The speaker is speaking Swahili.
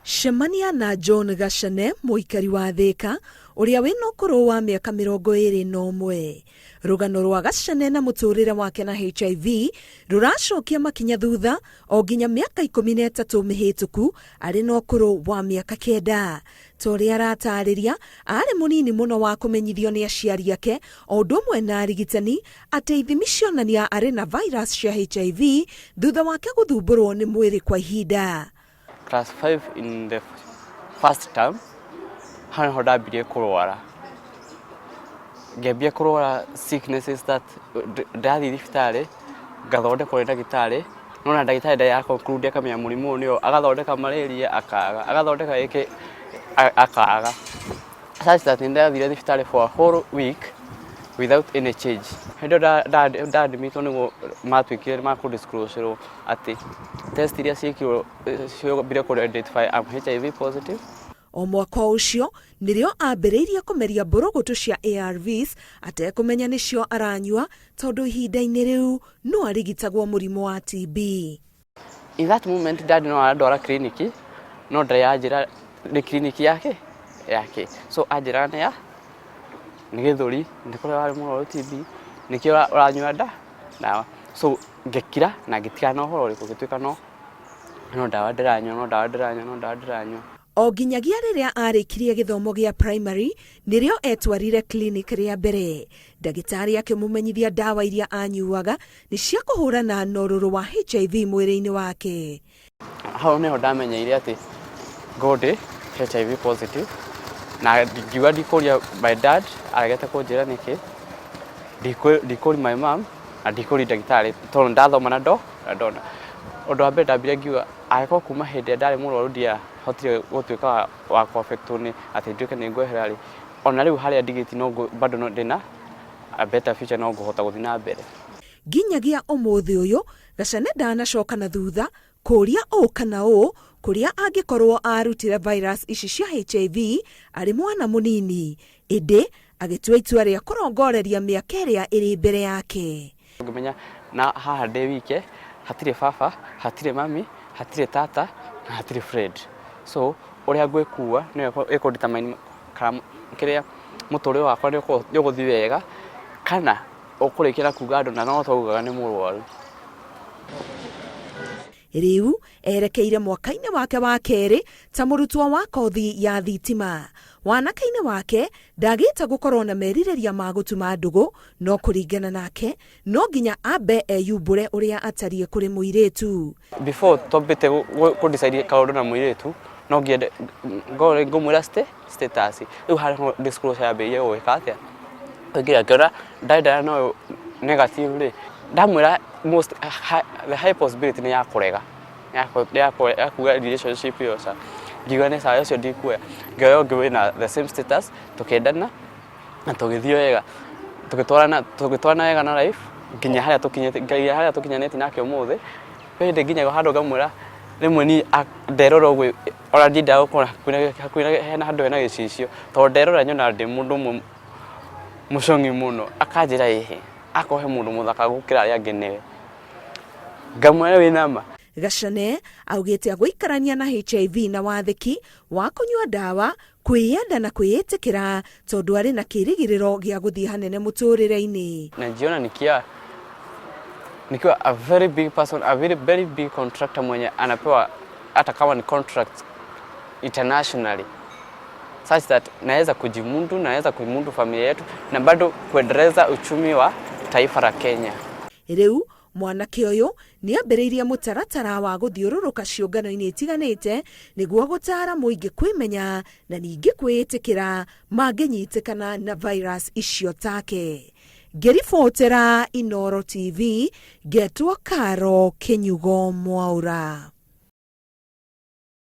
Shemania na John Gashane muikari wa Thika uria wina ukuru wa miaka mirongo iri na umwe. Rugano rwa Gashane na muturire wake na HIV ruracokia makinya thutha o nginya miaka 13 mihituku ari na ukuru wa miaka 9. Tori aratariria ari munini muno wa kumenyithio ni aciari yake o undu umwe na arigitani ati ithimi cionania ari na virus cia HIV thutha wake guthumburwo ni mwiri kwa ihinda. Class 5 in the first term, hano ndabirie kurwara. Ngĩambia kurwara sicknesses that ndathi thibitari ngathondekwo nĩ ndagĩtarĩ, no na ndagĩtarĩ ndaya conclude akamenya mũrimũ nĩyo, agathondeka malaria akaga, agathondeka yake akaga. Such that ndathire thibitari for a whole week without any change. Hendo ndadmitwo nĩguo matwĩkire makudisclose ati test iria ciĩkirwo mbere kũ identify I'm HIV positive. O mwaka ucio nĩrĩo ambĩrĩirie kũmeria mbũrũgũtũ cia ARVs atekumenya nĩcio aranyua tondũ ihinda-inĩ rĩu no arigitagwo mũrimũ wa TB. In that moment dad no aradwara kliniki no ndayanjĩra nĩ kliniki yake. So anjĩra nĩ ya nĩ gĩthũri nĩ kũrĩa warĩ mũrwaru TB nĩkĩo ũranyua ndawa. So ngĩkira na ngĩtiga na ũhoro ũrĩkũ gĩtuĩka no ndawa ndĩranyua. O nginyagia rĩrĩa arĩkirie gĩthomo gĩa primary nĩrĩo etwarire clinic rĩa mbere. Ndagĩtarĩ akĩmũmenyithia ndawa iria anyuaga nĩ cia kũhũrana na ũrũrũ wa HIV mwĩrĩ-inĩ wake. Hau nĩho ndamenyeire atĩ ngũndĩ HIV positive na ngiuga ndikũria my dad aregete kũnjĩra nĩkĩ ndikũri my mom na ndikũri ndagĩtarĩ tondũ ndathoma na ndona. Ũndũ wa mbere ndambire ngiuga agĩkorwo kuma hĩndĩ ndarĩ mũrwaru ndiahotire gũtuĩka wa kũafectwo nĩ atĩ nduĩke nĩ ngweherera rĩ, ona rĩu harĩa ndigĩti no bado no ndĩna a better future no ngũhota gũthiĩ na mbere. Nginyagia ũmũthĩ ũyũ Gashane ndanacoka na thutha kũria ũ kana ũ kũrĩa angĩkorwo arutire virus ici cia HIV arĩ mwana mũnini, ĩndĩ agĩtua itua rĩa kũrongoreria mĩaka ĩrĩa ĩrĩ mbere yake. Ngĩmenya na haha ndĩ wike, hatirĩ baba, hatirĩ mami, hatirĩ tata na hatirĩ Fred. So ũrĩa ngwĩkua nĩ ĩkũdetermine kana kĩrĩa mũtũrĩre wakwa nĩ ũgũthiĩ wega kana ũkũrĩkĩra kuga andũ na no taugaga nĩ mũrwaru. Rĩu erekeire mwaka-inĩ wake wa kerĩ ta mũrutwo wa kothi ya thitima. Wanake-inĩ wake ndagĩte gũkorwo na merirĩria ma gũtuma ndũgũ, no kũringana nake no nginya ambe eyumbũre ũrĩa atariĩ kũrĩ mũirĩtu. Before twambĩte kũdecide kaũndũ na mũirĩtu no ngĩende ngũmwĩra status. Rĩu harĩ disclosure yambĩrĩirie gwĩka atĩa. Ngĩra ndaida no negative rĩ, ndamwĩra most the high possibility ni ya kũrega ya kuga relationship yosa ngiuga nĩ sawa ũcio ndikuoya ngĩoya na the same status tukendana na tũgĩthiĩ wega tũgĩtwarana wega na life nginya harĩa tũkinyanĩtie nake ũmũthĩ. Hĩndĩ nginya handũ ngamwĩra rĩmwe ni nderora ũguo already ndagũkora hakuhĩ hena handũ hena gĩcicio tondũ nderora nyona ndĩ mũndũ ũmwe mũcong'i mũno akanjĩra ĩhĩ akohe mũndũ mũthaka gũkĩra arĩa angĩ nĩwe ngamwĩra wĩna ma. Gashane augite agũikarania na HIV na wathĩki wa kũnyua ndawa kwĩyenda na kwĩĩtĩkĩra tondũ arĩ na kĩrĩgĩrĩro gĩa gũthiĩ hanene mũtũrĩre-inĩ. Najiona nikiwa a very big person, a very big contractor mwenye anapewa hata kama ni contract internationally such that naweza kujimundu familia yetu na bado kuendeleza uchumi wa taifa la Kenya. Rĩu Mwanake ũyũ nĩ ambĩrĩirie mũtaratara wa gũthiũrũrũka ciũngano-inĩ itiganĩte nĩguo gũtara mũingĩ kwĩmenya na ningĩ kwĩĩtĩkĩra mangĩnyitĩkana na virus icio take. Ngĩribotera Inooro TV, ngetwo Karo Kinyugo Mwaura.